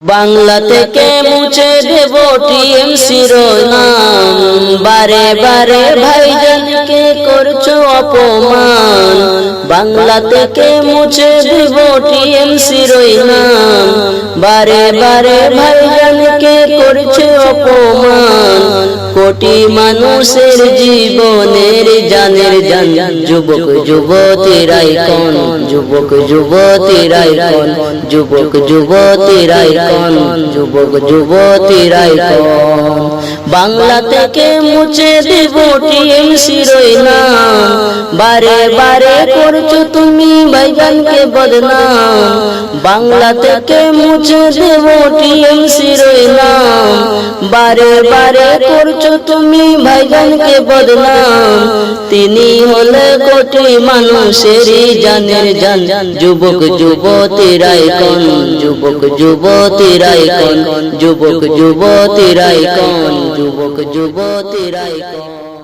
বাংলা থেকে মুছে দেব টিএমসির নাম, বারে বারে ভাইজানকে করছো অপমান। বাংলা থেকে মুছে দেব টিএমসির নাম, বারে বারে ভাইজানকে করছো অপমান। কোটি মানুষের জীবনের জানের জান, যুবক যুবতীরাই কোন, যুবক যুবতীরাই কোন, যুবক যুবতীরাই কোন, যুবক যুবতীরাই কোন। বাংলা থেকে মুছে দেব টিএমসির নাম, বারে বারে করছো তুমি ভাইজানকে বদনাম। বাংলা থেকে মুছে দেব টিএমসির নাম, বারে বারে করছো তুমি ভাইজানকে বদনাম। তিনি হলে কোটি মানুষেরই জানের জান, যুবক যুবতীরাই কোন, যুবক যুবতীরাই কোন, যুবক যুবতীরাই কোন, যুবক যুবতীরাই কোন।